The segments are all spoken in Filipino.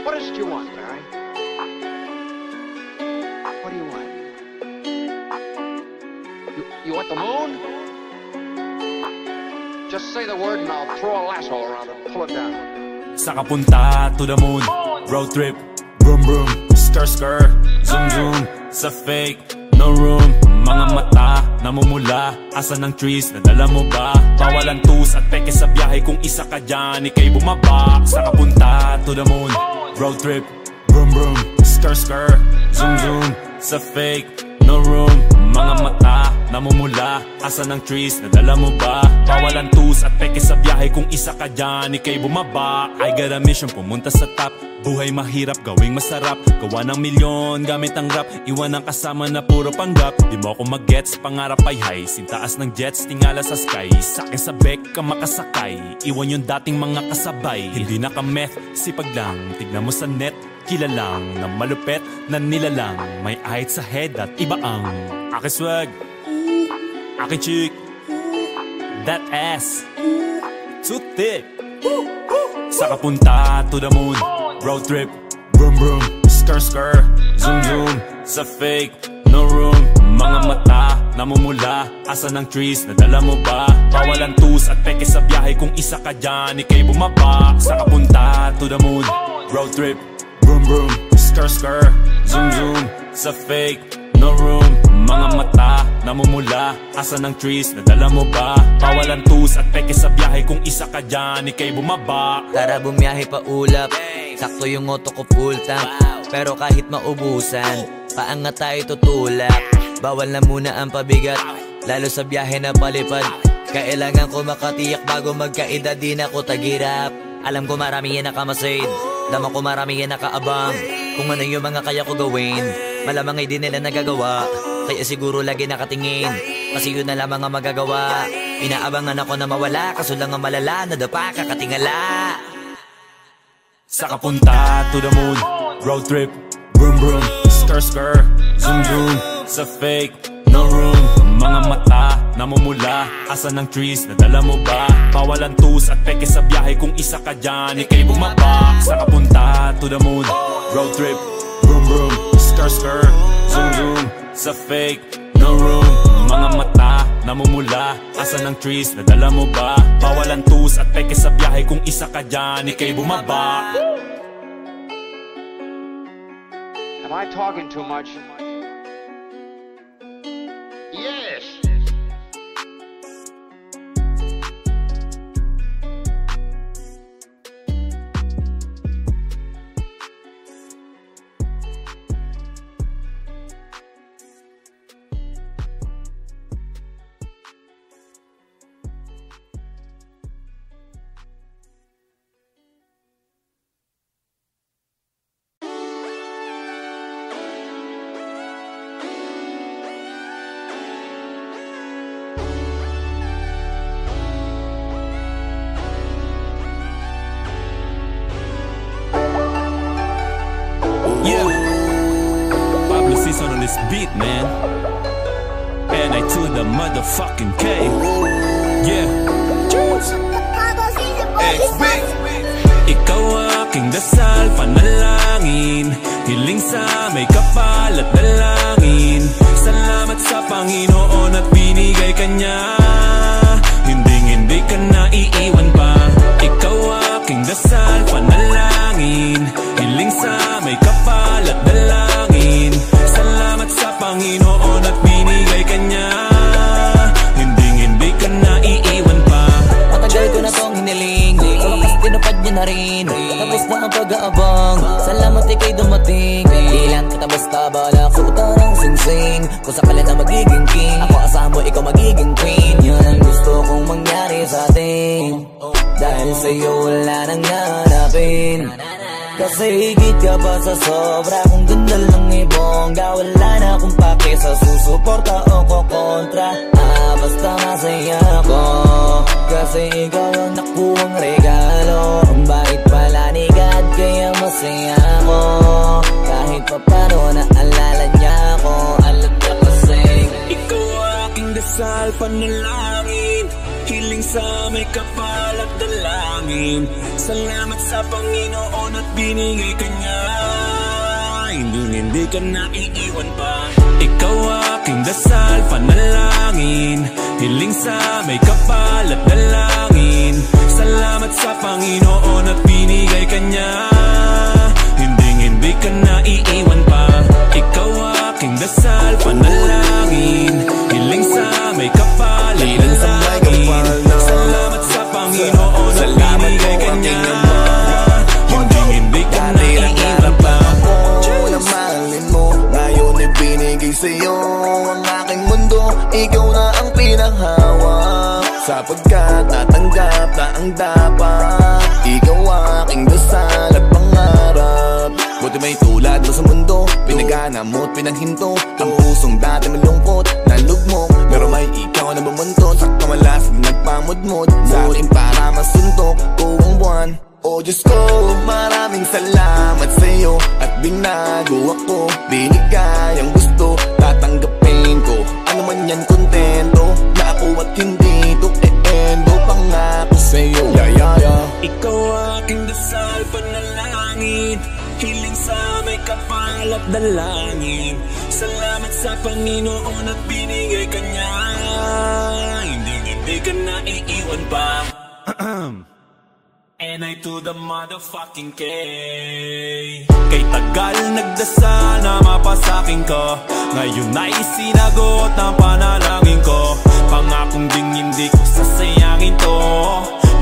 What is it you want, Larry? What do you want? You want the moon? Just say the word and I'll throw a lasso around it and pull it down. Saka punta to the moon, road trip, vroom vroom, skr skr, zoom zoom, sa fake, no room. Mga mata, namumula, asan ang trees, nadala mo ba? Bawalan tus at peke sa biyahe, kung isa ka dyan, ika'y bumaba. Saka punta to the moon, road trip, vroom vroom, skr skr, zoom zoom, sa fake, no room. Mga mata, namumula, asan ang trees, nadala mo ba? Bawalan tus at peke sa biyahe, kung isa ka dyan, ika'y bumaba. I got a mission, pumunta sa top. Buhay mahirap, gawing masarap. Gawa ng milyon, gamit ang rap. Iwan ang kasama na puro panggap. Di mo ako mag-gets, pangarap ay high. Sintaas ng jets, tingala sa sky. Sakin sa bek ka makasakay. Iwan yung dating mga kasabay. Hindi na ka-meth, sipag lang. Tignan mo sa net, kilalang na malupet na nilalang. May ahit sa head at iba ang aking swag, aking chick, that ass too thick. Saka punta to the moon, road trip, vroom vroom, skr skr, zoom zoom, sa fake, no room. Mga mata, namumula, asan ang trees, nadala mo ba? Bawalan tus at peke sa biyahe, kung isa ka dyan, ika'y bumaba. Saka punta to the moon, road trip, vroom vroom, skr skr, zoom zoom, sa fake, no room. Mga mata, namumula, asan ang trees, nadala mo ba? Bawalan tus at peke sa biyahe, kung isa ka dyan, ika'y bumaba. Tara bumiyahe pa ulap, sakto yung auto ko full tank. Pero kahit maubusan, paangat tayo tutulak. Bawal na muna ang pabigat, lalo sa biyahe na palipad. Kailangan ko makatiyak bago magkaedad, di na ko tagirap. Alam ko marami yan nakamasid, dama ko marami yan nakaabang. Kung ano yung mga kaya ko gawin, malamang ay di nila nagagawa. Kaya siguro lagi nakatingin, kasi yun na lamang ang magagawa. Inaabangan ako na mawala, kaso lang ang malala, nadapa kakatingala. Saka punta to the moon, road trip, vroom vroom, skr skr, zoom zoom, sa fake, no room. Mga mata, namumula, asan ang trees, nadala mo ba? Bawalan tus at peke sa biyahe, kung isa ka dyan, ika'y bumaba. Saka punta to the moon, road trip, vroom vroom, skr skr, zoom zoom, sa fake, no room. Mga mata, namumula, asan ang trees, nadala mo ba? Bawalan tus at peke sa biyahe, kung isa ka dyan, ika'y bumaba. Am I talking too much? Yes! On this beat, man, and I to the motherfucking K. Yeah, ikaw aking dasal, panalangin, hiling sa may kapal at dalangin. Salamat sa Panginoon at binigay kanya, hindi ka na iiwan pa. Ikaw aking dasal, panalangin, hiling sa may kapal at dalangin. Salamat sa Panginoon at binigay kanya, hindi ka na iiwan pa. Matagal ko na tong hiniling, sa wakas tinupad niya na rin. Tapos na ang pag-aabang, salamat ika'y dumating. Di lang kita basta balak, sukutan ang sing-sing. Kung sakala na magiging king, ako asahan mo ikaw magiging queen. Yun ang gusto kong mangyari sa atin, dahil sa'yo wala nang hanapin. Kasi higit ka pa sa sobra, kung ganda lang ibongga. Wala na akong pake sa susuporta o kukontra. Basta masaya ako, kasi ikaw ang nakuhang regalo. Ang bait pala ni God, kaya masaya ako. Kahit pa paano naalala niya ako, alam niya kasi ikaw aking dasal, panalangin, hiling sa may kapal at dalangin. Salamat sa Panginoon at binigay ka niya. Hindi ka naiiwan pa. Ikaw aking dasal, panalangin, hiling sa may kapal at dalangin. Salamat sa Panginoon at binigay ka niya. Hindi ka naiiwan pa. Ikaw aking dasal, panalangin, hiling sa may kapal at dalangin. Salamat sa Panginoon at binigay ka niya. Hindi ka naiiwan pa. Mahalin mo, ngayon ibinigay sa'yo ang aking mundo. Ikaw na ang pinahawak, sapagkat natanggap na ang dapat. Ikaw aking dasal at pangarap. Buti may tulad mo sa mundo, pinagana mo't pinaghinto. Ang pusong dati malungkot, nalugmok, pero may ikaw na bumuntot. Sa kamalas na nagpamudmod, sa akin para masuntok ko ang buwan. Oh Diyos ko, maraming salamat sa'yo at binago ako. Binigay ang gusto, tatanggapin ko. Ano man yan, kontento na ako at hindi to e-endo. Pangako sa'yo, Ikaw aking dasal, panalangin, hiling sa may kapal at dalangin. Salamat sa Panginoon at binigay ka niya. Hindi ka naiiwan pa. And I to the motherfucking K. Kay tagal nagdasal na mapasakin ko, ngayon ay sinagot ng panalangin ko. Pangakong ding hindi ko sasayangin to,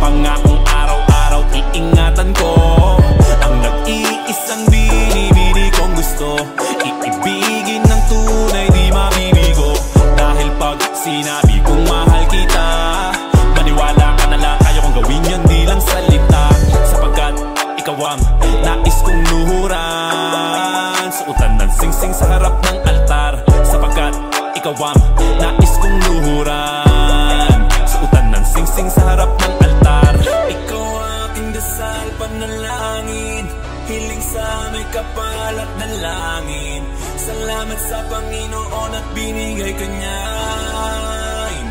pangakong araw-araw iingatan ko. Ang nag-iisang binibini kong gusto, iibigin ng tunay di mabibigo. Dahil pag sinabi kong mahal kita, maniwala ka na lang, kaya kong gawin yan di lang salita. Sapagkat ikaw ang nais kong luhuran, suotan ng singsing sa harap ng altar. Sapagkat ikaw ang nais kong luhuran, suotan ng singsing sa harap ng altar. Ikaw aking dasal, panalangin, hiling sa may kapal at dalangin. Salamat sa Panginoon at binigay ka niya.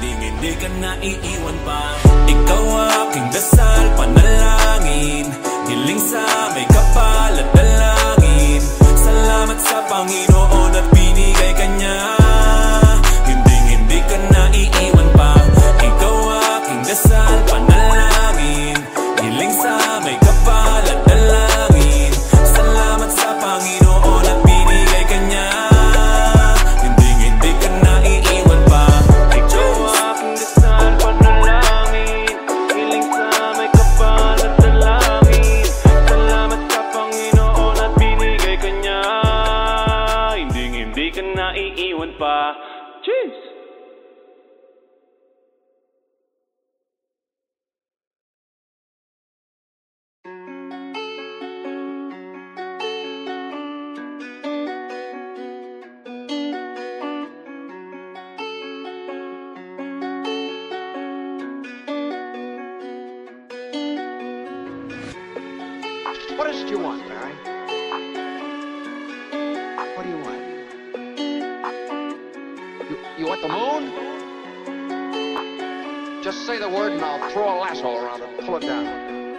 Hindi ka naiiwan pa. Ikaw aking dasal, panalangin, hiling sa may kapal at dalangin. Salamat sa Panginoon at binigay ka niya. Hindi ka naiiwan pa. Ikaw aking dasal, panalangin, hiling sa may kapal at dalangin. Salamat sa Panginoon at binigay ka niya. Hindi ka naiiwan pa. Ikaw aking dasal, panalangin, hiling sa may kapal at dalangin. Salamat sa Panginoon at binigay ka niya. Hindi ka naiiwan pa. Cheers! What is it you want, Barry? What do you want? You want the moon? Just say the word and I'll throw a lasso around it and pull it down.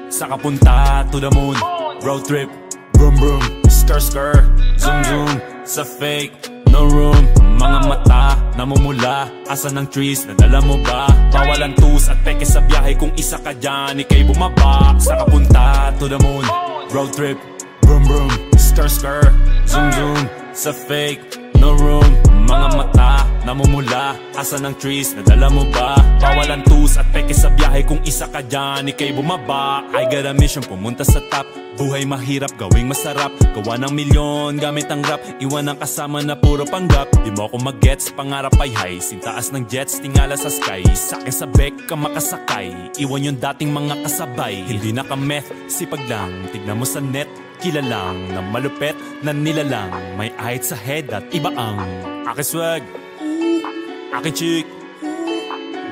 Sa kapunta to the moon, road trip, vroom vroom, skr skr, zoom zoom. Sa fake, no room, mga mata namumula. Asan ng trees, nadala mo ba? Bawal ang tus at peke sa biyahe, kung isa ka dyan, ikay bumaba. Sa kapunta to the moon, road trip, vroom vroom, skr skr, zoom zoom. Sa fake, no room, mga mata namumula. Asan ng trees, nadala mo ba? Bawal ang tus at peke sa biyahe, kung isa ka dyan, ikay bumaba. I got a mission, pumunta sa top. Buhay mahirap, gawing masarap. Gawa ng milyon, gamit ang rap. Iwan ang kasama na puro panggap. Di mo ako mag-gets, pangarap ay high. Sintaas ng jets, tingala sa sky. Sa'kin sa bek ka makasakay. Iwan yung dating mga kasabay. Hindi nakameth, sipag lang. Tignan mo sa net, kilalang na malupet na nilalang. May ahit sa head at iba ang aking swag, aking chick,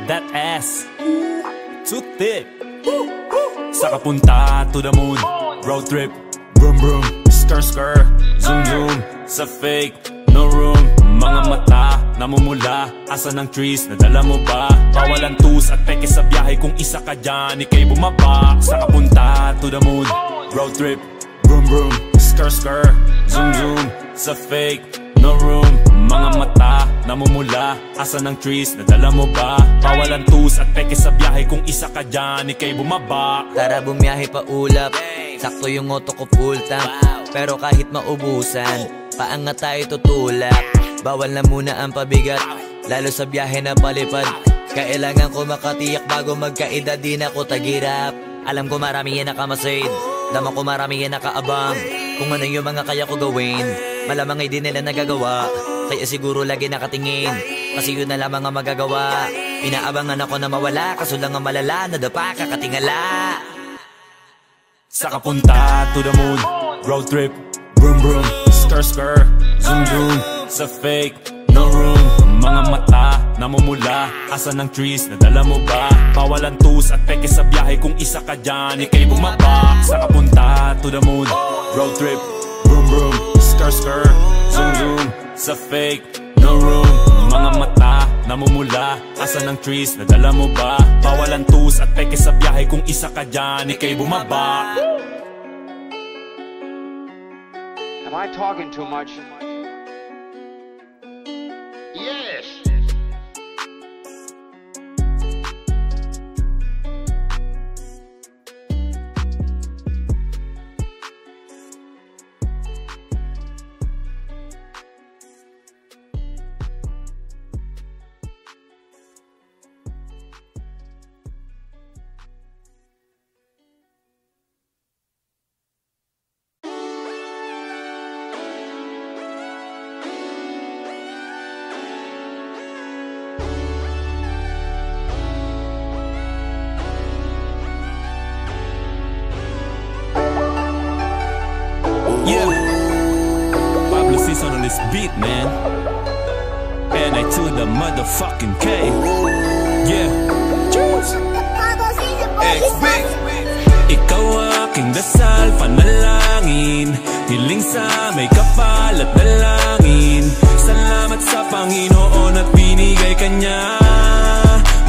that ass, too thick. Sa kapunta to the moon, road trip, vroom vroom, skr skr, zoom zoom. Sa fake, no room, mga mata namumula, asan ang trees, nadala mo ba? Bawalan tus at peke sa biyahe, kung isa ka dyan, ikay bumaba. Sa kapunta to the moon, road trip, vroom vroom, skr skr, zoom zoom. Sa fake, no room, mga mata namumula, asan ang trees, nadala mo ba? Bawalan tus at peke sa biyahe, kung isa ka dyan, ikay bumaba. Tara bumiyahe pa ulap, sakto yung auto ko full tank. Pero kahit maubusan, paangat tayo tutulak. Bawal na muna ang pabigat, lalo sa biyahe na palipad. Kailangan ko makatiyak bago magkaedad, di na ko tagirap. Alam ko marami yan nakamasid, dama ko marami yan nakaabang. Kung ano yung mga kaya ko gawin, malamang ay di nila nagagawa. Kaya siguro lagi nakatingin, kasi yun na lamang ang magagawa. Inaabangan ako na mawala, kaso lang ang malala, nadapa kakatingala. Sa kapunta to the moon, road trip, vroom vroom, skr skr, zoom zoom. Sa fake, no room, mga mata namumula, asan ang trees, nadala mo ba? Bawalan tus at peke sa biyahe, kung isa ka dyan, ikay bumaba. Sa kapunta to the moon, road trip, vroom vroom, skr skr, zoom zoom. Sa fake, no room, mga mata namumula, asan ang trees, nadala mo ba? Bawalan tus at peke sa biyahe, kung isa ka dyan, ikay bumaba. Am I talking too much? Yes! Yeah, Pablo Season on this beat, man. And I to the motherfucking K. Yeah, X-Big. ikaw aking dasal, panalangin, hiling sa may kapal at dalangin. Salamat sa Panginoon at binigay ka niya,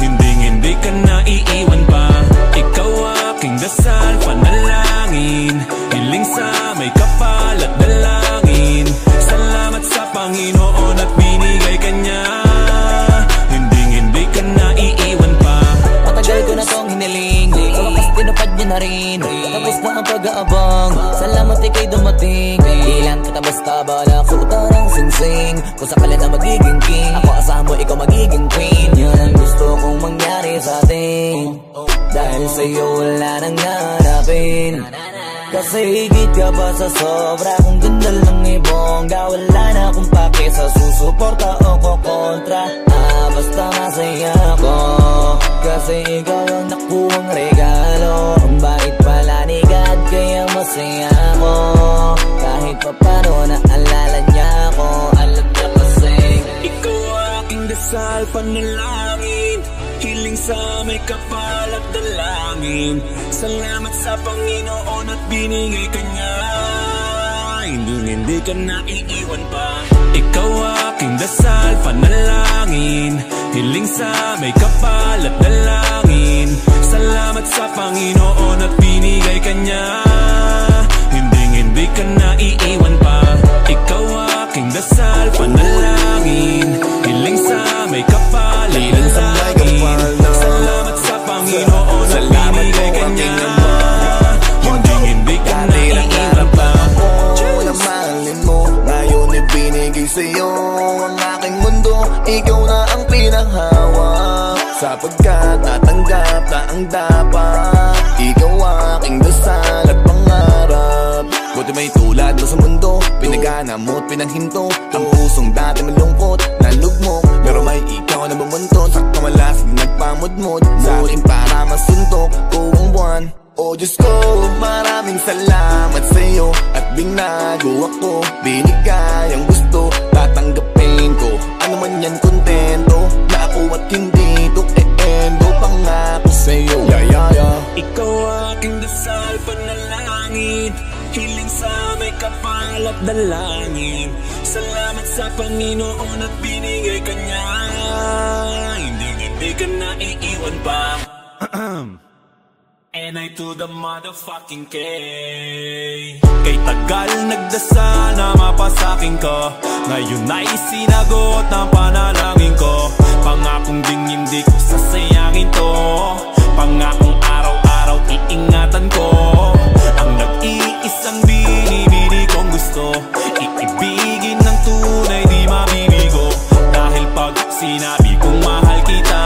hindi ka na iiwan pa. Ikaw aking dasal, panalangin, hiling sa may kapal at dalangin. Salamat sa Panginoon at binigay ka niya, hindi ka na iiwan pa. Matagal ko na tong hiniling, sa wakas tinupad niya na rin. Tapos na ang pag-aabang, salamat ikay dumating. Di lang kita basta bala ko tarang sing-sing. Kung sakala na magiging king, ako asahan mo ikaw magiging queen. Yan ang gusto kong mangyari sa atin, dahil sa'yo wala nang hanapin. Kasi higit ka pa sa sobra, kung ganda lang ibongga. Wala na akong pake sa susuporta o kukontra. Basta masaya ako, kasi ikaw ang nakuhang regalo. Ang bait pala ni God, kaya masaya ako. Kahit pa paano naalala niya ako, alam niya kasi ikaw aking dasal, panalangin, hiling sa may kapal at dalangin. Salamat sa Panginoon at binigay ka niya, hindi ka na iiwan pa. Ikaw aking dasal, panalangin, hiling sa may kapal at dalangin. Salamat sa Panginoon at binigay ka niya, hindi ka na iiwan pa. Ikaw aking dasal, panalangin, hiling sa may kapal at dalangin. Salamat sa Panginoon at binigay ka niya, hindi ka na iiwan pa. Mahalin mo, ngayon ibinigay sa'yo ang aking mundo. Ikaw na ang pinahawak, sapagkat natanggap na ang dapat. Ikaw aking dasal at pangarap. Buti may tulad mo sa mundo, pinagana mo't pinaghinto. Ang pusong dati malungkot, nalugmok, pero may ikaw na bumuntot. Sa kamalasig nagpamudmod, sa akin para masuntok ko ang buwan. Oh Diyos ko, maraming salamat sa'yo at binago ako. Binigay ang gusto, tatanggapin ko. Ano man yan, kontento na ako at hindi to e-endo. Pangako sa'yo, yeah. Ikaw aking dasal, panalangin, hiling sa may kapalat dalangin. Salamat sa Panginoon at binigay ka niya. Hindi ka na iiwan pa. And I to the motherfucking K. Kay tagal nagdasal na mapasakin ko, ngayon ay sinagot ng panalangin ko. Pangakong ding hindi ko sasayangin to, pangakong araw-araw iingatan ko. Ang nag-iisang binibini kong gusto, iibigin ng tunay di mabibigo. Dahil pag sinabi kong mahal kita,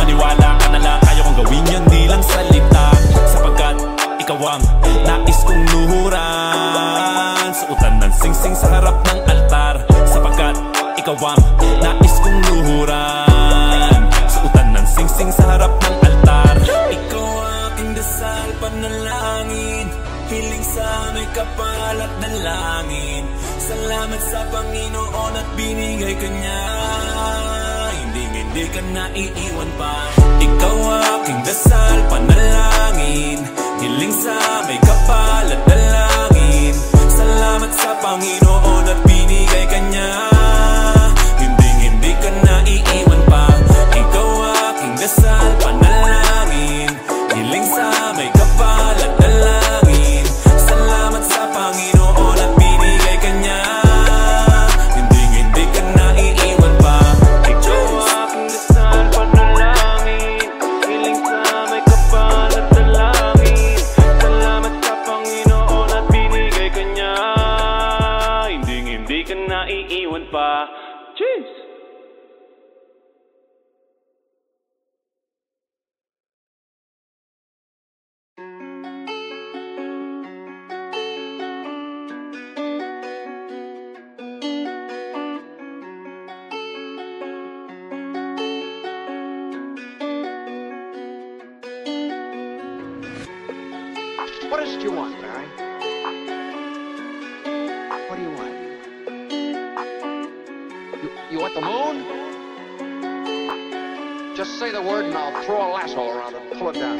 maniwala ka na lang, kaya kong gawin yun di lang salita. Sapagkat ikaw ang nais kong luhuran, suotan ng singsing sa harap ng altar. Sapagkat ikaw ang nais kong luhuran, suotan ng singsing sa harap ng altar. Ikaw aking dasal, panalangin, hiling sa may kapalat ng langit. Salamat sa Panginoon at binigay ka niya. Hindi ka na iiwan pa. Ikaw aking dasal, panalangin, hiling sa may kapalat ng langit. Salamat sa Panginoon at binigay ka niya. Hindi ka na iiwan pa. Ikaw aking dasal, panalangin, hiling sa may kapalat ng langit. Salamat sa Panginoon at binigay ka niya. Hindi ka na iiwan pa. Ikaw aking dasal, panalangin, hiling sa may kapalat ng langit. Salamat sa Panginoon at binigay ka niya. Hindi ka na iiwan pa. Cheers! What is it you want, Barry? What do you want? You want the moon? Just say the word and I'll throw a lasso around it and pull it down.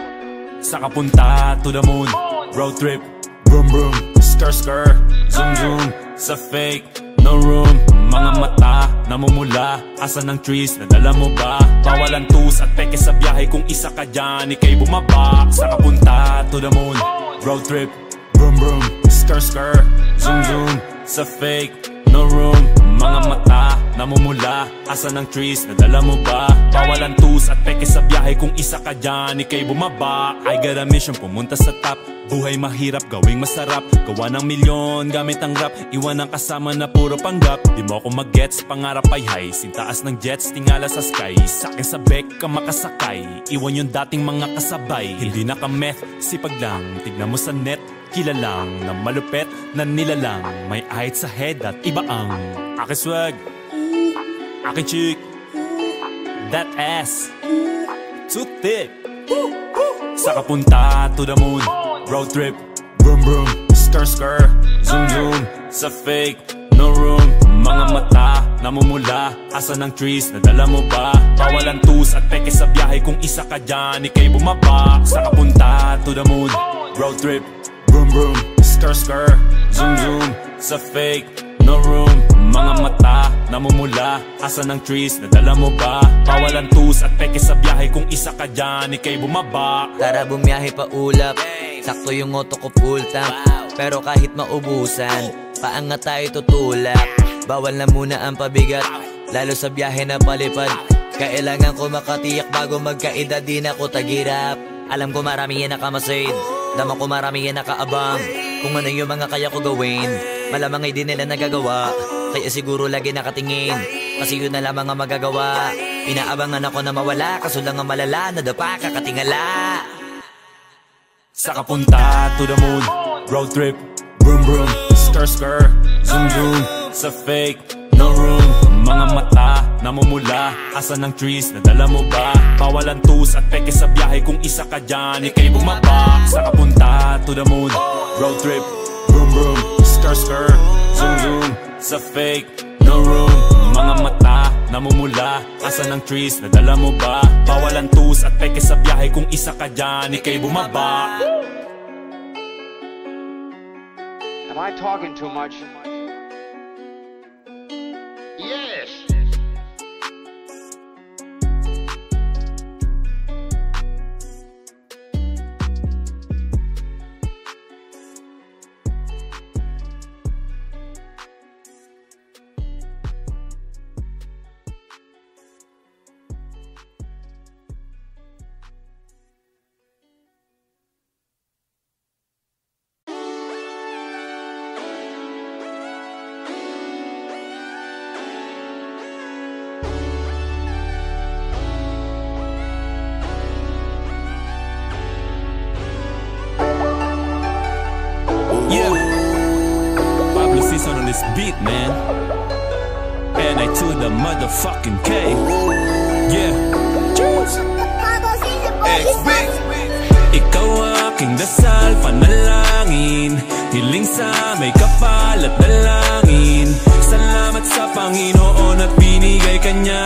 Sa kapunta to the moon, road trip, vroom vroom, skr skr, zoom zoom. Sa fake, no room, mga mata namumula. Asan ang trees, nadala mo ba? Bawalan tus at peke sa biyahe, kung isa ka dyan, ikay bumaba. Sa kapunta to the moon, road trip, vroom vroom, skr skr, zoom zoom. Sa fake, no room, mga mata namumula. Asan ang trees, nadala mo ba? Bawalan tus at peke sa biyahe, kung isa ka dyan, ikay bumaba. I got a mission, pumunta sa top. Buhay mahirap, gawing masarap. Gawa ng milyon, gamit ang rap. Iwan ang kasama na puro panggap. Di mo ako mag-gets, pangarap ay high. Sintaas ng jets, tingala sa sky. Sa'kin sa bek ka makasakay. Iwan yung dating mga kasabay. Hindi na ka-meth, sipag lang. Tignan mo sa net, kilalang na malupet na nilalang. May ahit sa head at iba ang aking swag, aking chick, that ass too thick. Sa kapunta to the moon, road trip, vroom vroom, skr skr, zoom zoom. Sa fake, no room, mga mata namumula. Asan ang trees, nadala mo ba? Bawalan tus at peke sa biyahe, kung isa ka dyan, ikay bumaba. Sa kapunta to the moon, road trip, vroom vroom, skr skr, zoom zoom. Sa fake, no room, mga mata namumula. Asan ang trees, nadala mo ba? Bawalan tus at peke sa biyahe, kung isa ka dyan, ikay bumaba. Tara bumiyahe pa ulap, sakto yung auto ko full tank. Pero kahit maubusan, paangat tayo tutulak. Bawal na muna ang pabigat, lalo sa biyahe na palipad. Kailangan ko makatiyak bago magkaedad, di na ko tagirap. Alam ko marami yan nakamasid, dama ko marami yan nakaabang. Kung ano yung mga kaya ko gawin, malamang ay di nila nagagawa. Kaya siguro lagi nakatingin, kasi yun na lamang ang magagawa. Inaabangan ako na mawala, kaso lang ang malala, nadapa kakatingala. Sa kapunta to the moon, road trip, vroom vroom, skr skr, zoom zoom. Sa fake, no room, mga mata namumula. Asan ang trees, nadala mo ba? Bawalan tus at peke sa biyahe, kung isa ka dyan, ikay bumaba. Sa kapunta to the moon, road trip, vroom vroom, skr skr, zoom zoom. Sa fake, no room, mga mata namumula. Asan ang trees, nadala mo ba? Bawalan tus at peke sa biyahe, kung isa ka dyan, ikay bumaba. Am I talking too much? Yes! On this beat, man. And I to the motherfucking K. Yeah. Ikaw aking dasal, panalangin, hiling sa may kapal at dalangin. Salamat sa Panginoon at binigay ka niya.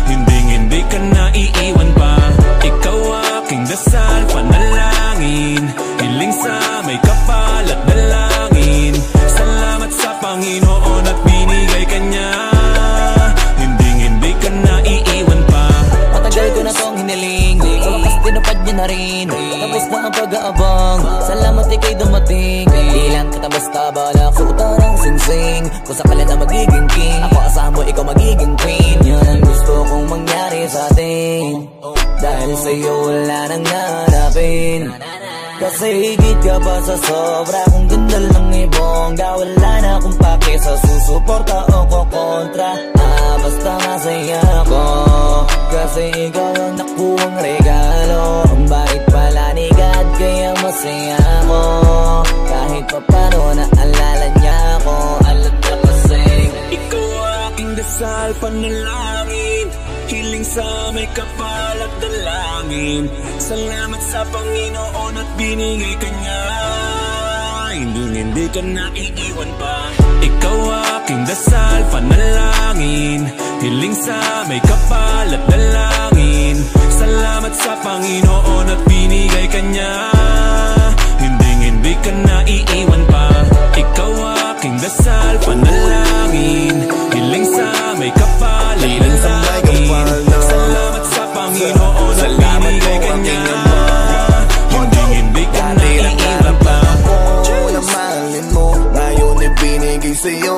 Hindi ka na iiwan pa. Ikaw aking dasal, panalangin, hiling sa may kapal at dalangin. Salamat sa Panginoon at binigay ka niya. Hindi ka na iiwan pa. Matagal ko na tong hiniling, sa wakas tinupad niya na rin. Tapos na ang pag-aabang, salamat ika'y dumating. Di lang kita basta balak, suotan ang sing-sing. Kung sakala na magiging king, ako asahan mo, ikaw magiging queen. Yan ang gusto kong mangyari sa atin, dahil sa'yo wala nang nanapin. Kasi higit ka pa sa sobra, kung ganda lang ibongga. Wala na akong pake sa susuporta o kukontra. Basta masaya ko, kasi ikaw ang nakuhang regalo. Ang bait pala ni God, kaya masaya ko. Kahit pa paano naalala niya ako, alat ka pasing. Ikaw aking dasal, panalangin, hiling sa may kapal at dalangin. Salamat sa Panginoon at binigay ka niya. Hindi ka na iiwan pa. Ikaw aking dasal, panalangin, hiling sa may kapal at dalangin. Salamat sa Panginoon at binigay ka niya. Hindi ka na iiwan pa. Ikaw aking dasal, panalangin, hiling sa may kapal at dalangin. Salamat sa Panginoon at binigay ka niya. Hindi ka na iiwan pa. Mahalin mo, ngayon ibinigay sa'yo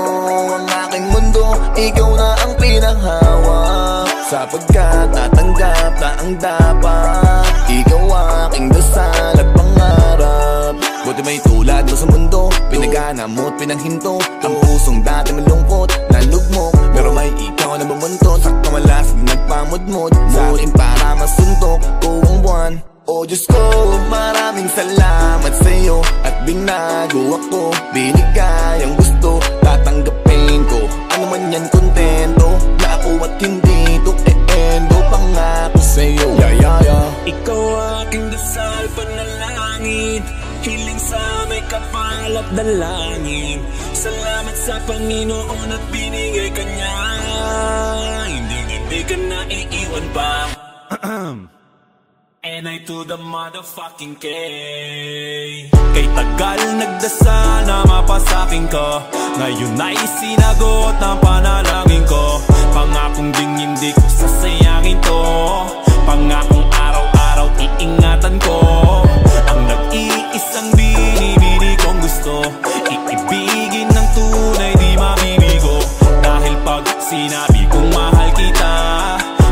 ang aking mundo. Ikaw na ang pinahawak, sapagkat natanggap na ang dapat. Ikaw aking dasal at pangarap. Buti may tulad mo sa mundo, pinagana mo't pinanghinto. Ang pusong dati malungkot, nalugmok, pero may ikaw na bumuntot. Sa kamalasig nagpamudmod sa akin para masuntok ko ang buwan. Oh Diyos ko, maraming salamat sa'yo at binago ako. Binigay ang gusto, tatanggapin ko. Ano man yan, kontento na ako at hindi to e-endo. Pangako sa'yo, Ikaw aking dasal, panalangin, hiling sa may kapal at dalangin. Salamat sa Panginoon at binigay ka niya. Hindi ka na iiwan pa. And I to the motherfucking K. Kay tagal nagdasal na mapasakin ko, ngayon ay sinagot ng panalangin ko. Pangakong ding hindi ko sasayangin to, pangakong araw-araw iingatan ko. Ang nag-iisang binibini kong gusto, iibigin ng tunay di mabibigo. Dahil pag sinabi kong mahal kita,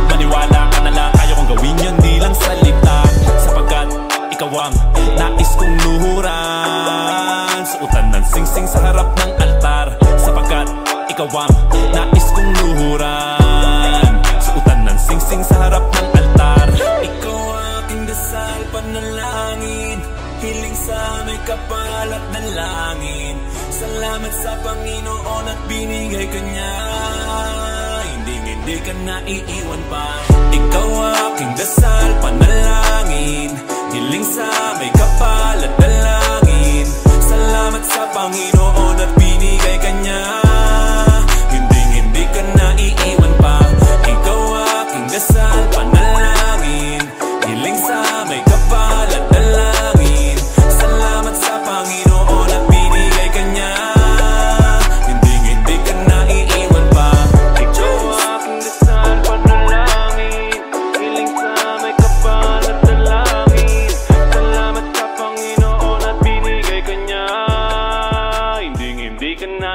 maniwala ka na lang, ayaw kong gawin yan di lang salita. Sapagkat ikaw ang nais kong luhuran, suotan ng sing-sing sa harap ng altar. Sapagkat ikaw ang nais kong luhuran, suotan ng sing-sing sa harap ng altar. Ikaw aking dasal, panalangin, hiling sa may kapal at dalangin. Salamat sa Panginoon at binigay ka niya. Hindi ka na iiwan pa. Ikaw aking dasal, panalangin, hiling sa may kapal at dalangin. Salamat sa Panginoon at binigay ka niya. Hindi ka na iiwan pa. Ikaw aking dasal, panalangin, hiling sa may kapal at dalangin. Salamat sa Panginoon at binigay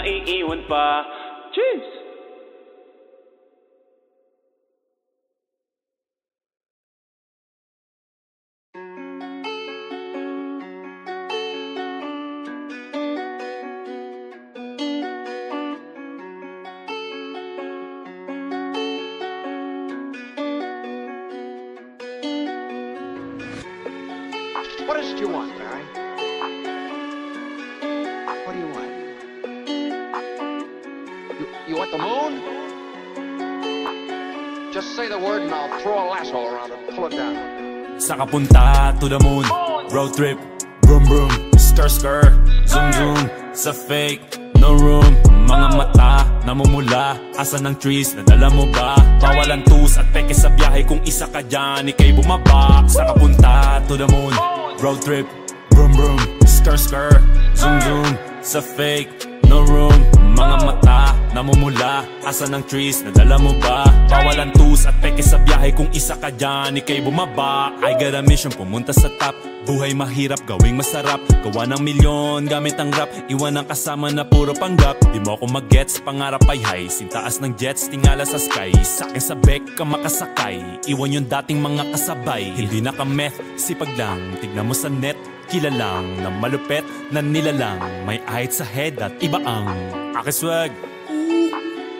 naiiwan pa. Cheers! What is it you want, Barry? What do you want? You want the moon? Just say the word and I'll throw a lasso around it and pull it down. Saka punta to the moon, road trip, vroom vroom, skr skr, zoom zoom, sa fake, no room. Mga mata, namumula, asan ng trees, nadala mo ba? Bawalan tus at peke sa biyahe, kung isa ka dyan, ikay bumaba. Saka punta to the moon, road trip, vroom vroom, skr skr, zoom zoom, sa fake, no room. Mga mata, namumula, asan ng trees, nadala mo ba? Bawalan tus at peke sa biyahe, kung isa ka dyan, ikay bumaba. I got a mission, pumunta sa top. Buhay mahirap, gawing masarap. Gawa ng milyon, gamit ang rap. Iwan ang kasama na puro panggap. Di mo ako mag-gets, pangarap ay high. Sintaas ng jets, tingala sa sky. Sakin sa bek ka makasakay. Iwan yung dating mga kasabay. Hindi naka-meth, sipag lang. Tignan mo sa net, kilalang na malupet na nilalang. May ahit sa head at iba ang aking swag,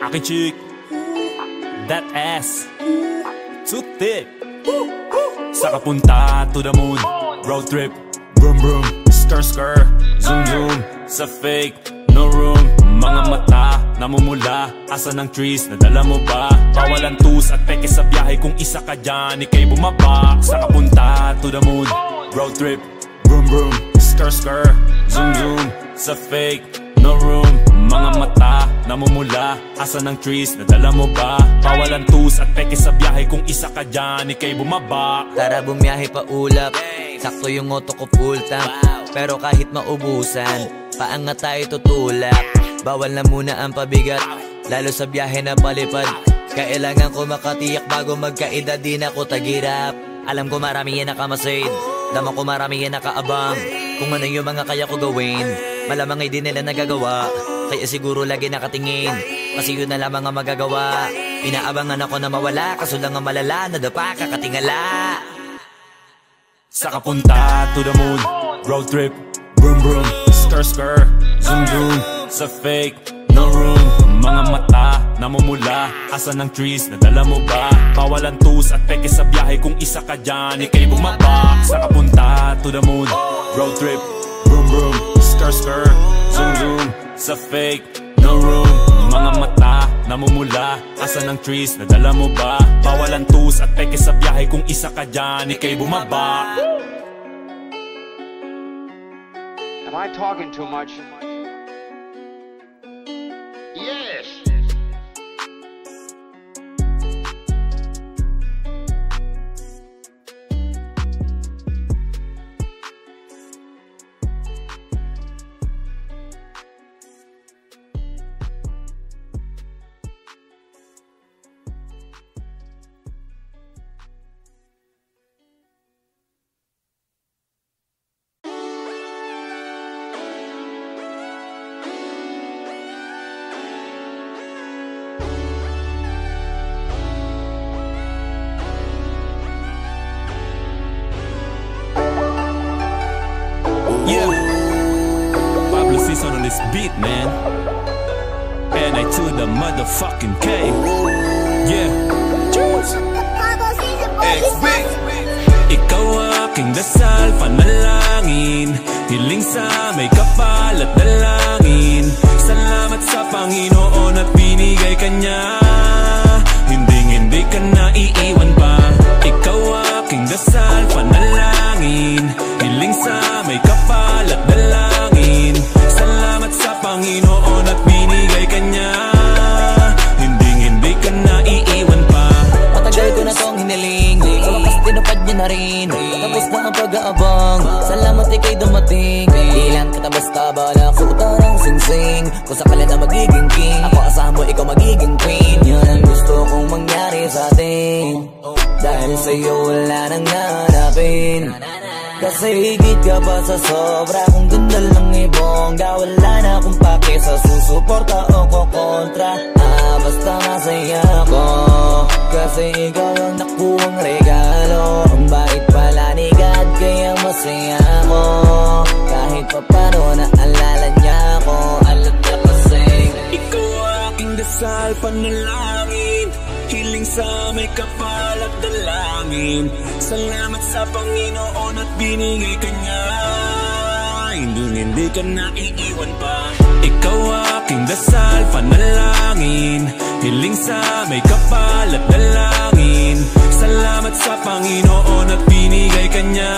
aking chick, that ass, too thick. Saka punta to the moon, road trip, vroom vroom, skr skr, zoom zoom, sa fake, no room. Mga mata, namumula, asan ng trees, nadala mo ba? Bawalan tus at peke sa biyahe, kung isa ka dyan, ikay bumaba. Saka punta to the moon, road trip, vroom vroom, skr skr, zoom zoom, sa fake, no room. Mga mata, namumula, asan ng trees, nadala mo ba? Bawalan tus at peke sa biyahe, kung isa ka dyan, ikay bumaba. Tara bumiyahe pa ulap, sakto yung auto ko full tank. Pero kahit maubusan, paangat tayo tutulak. Bawal na muna ang pabigat, lalo sa biyahe na palipad. Kailangan ko makatiyak bago magkaedad, di na ko tagirap. Alam ko marami yan nakamasid, dama ko marami yan nakaabang. Kung ano yung mga kaya ko gawin, malamang ay di nila nagagawa. Kaya siguro lagi nakatingin, kasi yun na lamang ang magagawa. Inaabangan ako na mawala, kaso lang ang malala, nadapa kakatingala. Saka punta to the moon, road trip, vroom vroom, skr skr, zoom zoom, sa fake, no room. Mga mata, namumula, asan ng trees, nadala mo ba? Bawalan tus at peke sa biyahe, kung isa ka dyan, ikay bumaba. Saka punta to the moon, road trip, vroom vroom, skr skr, zoom zoom, sa fake, no room. Mga mata, namumula, asan ng trees, nadala mo ba? Bawalan tus at peke sa biyahe, kung isa ka dyan, ikay bumaba. Am I talking too much? Yes! Yeah, Pablo Season on this beat, man. And I to the motherfucking K. Yeah, choose. Ikaw aking dasal, panalangin, hiling sa may kapal at dalangin. Salamat sa Panginoon at binigay ka niya. Hindi ka naiiwan pa. Ikaw aking dasal, panalangin, hiling sa may kapal at dalangin. Salamat sa Panginoon at binigay ka niya. Hindi ka naiiwan pa. Matagal ko na tong hiniling, sa wakas tinupad niya na rin. Tapos na ang pag-aabang, salamat ikay dumating. Di lang kita basta balak sa utarang singsing. Kung sakala na magiging king, ako asahan mo ikaw magiging queen. Yan ang gusto kong mangyari sa atin, dahil sa'yo wala nang nanapin. Kasi higit ka pa sa sobra, kung ganda lang ibongga, wala na akong pake sa susuporta o kukontra. Basta masaya ko, kasi ikaw yung nakuhang regalo. Ang bait pala ni God, kaya masaya ko. Kahit pa paano naalala niya ako, alam niya kasi ikaw aking dasal, panalangin, hiling sa may kapal at dalangin. Salamat sa Panginoon at binigay ka niya, hindi ka naiiwan pa. Ikaw aking dasal, panalangin, hiling sa may kapal at dalangin. Salamat sa Panginoon at binigay ka niya,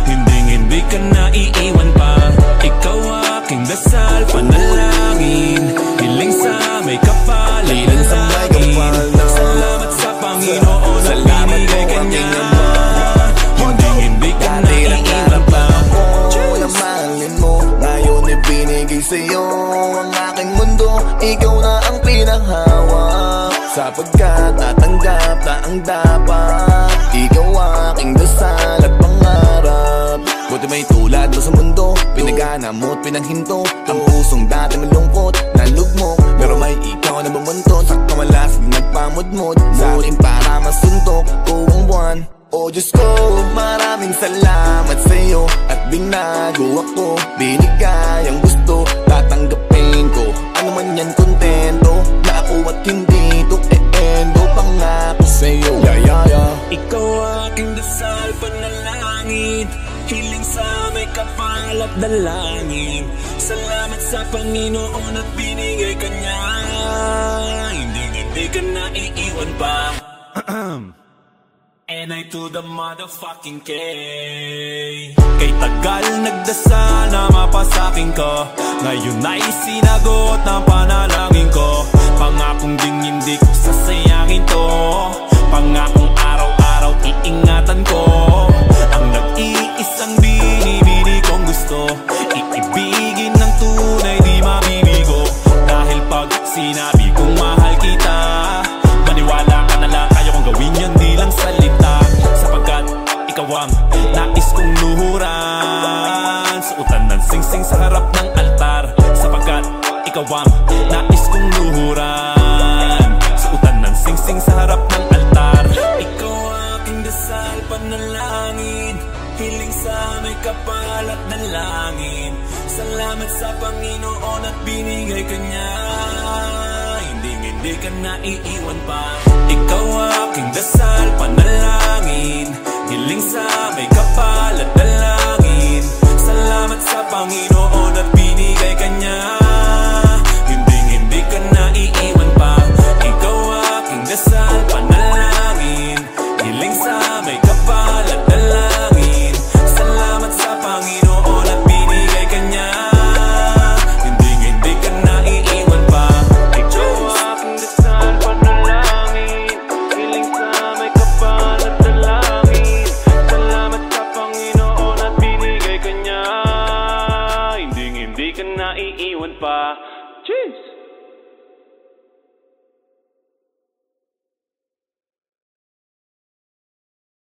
hindi ka naiiwan pa. Ikaw aking dasal, panalangin, hiling sa may kapal at dalangin. Salamat sa Panginoon at binigay ka niya, hindi ka naiiwan pa. Mahalin mo, ngayon ibinigay sa'yo ang aking mundo. Ikaw na ang pinahawak, sapagkat natanggap na ang dapat. Ikaw aking dasal at pangarap. Buti may tulad mo sa mundo, pinagana mo't pinaghinto. Ang pusong dati malungkot, nalugmok, pero may ikaw na bumuntot. Sakto malasig nagpamudmod sa akin para masuntok ko ang buwan. Oh Diyos ko, maraming salamat sa'yo at binago ako. Binigay ang gusto, tatanggapin ko. Ano man yan, kontento na ako at hindi to e-endo. Pangako sa'yo, Ikaw aking dasal, panalangin, hiling sa may kapal at dalangin. Salamat sa Panginoon at binigay ka niya, hindi ka naiiwan pa. And I to the motherfucking K. Kay tagal nagdasal na mapasakin ko, ngayon ay sinagot ng panalangin ko. Pangakong ding hindi ko sasayangin to, pangakong araw-araw iingatan ko. Ang nag-iisang binibini kong gusto, iibigin ng tunay di mabibigo. Dahil pag sinabi kong mahal kita, maniwala ka na lang, kaya kong gawin yan di lang salita. Sapagkat ikaw ang nais kong luhuran, suotan ng singsing sa harap ng altar. Sapagkat ikaw ang nais kong luhuran, suotan ng singsing sa harap ng altar. Ikaw aking dasal, panalangin, hiling sa may kapal at dalangin. Salamat sa Panginoon at binigay ka niya, hindi ka naiiwan pa. Ikaw aking dasal, panalangin, hiling sa may kapal at dalangin. Salamat sa Panginoon at binigay ka niya, hindi ka naiiwan pa. Ikaw aking dasal, panalangin, hiling sa may kapal at dalangin. Salamat sa Panginoon at binigay ka niya, hindi ka naiiwan pa. Ikaw aking dasal, panalangin, hiling sa may kapal at dalangin. Salamat sa Panginoon at binigay ka niya, hindi ka naiiwan pa. Cheers!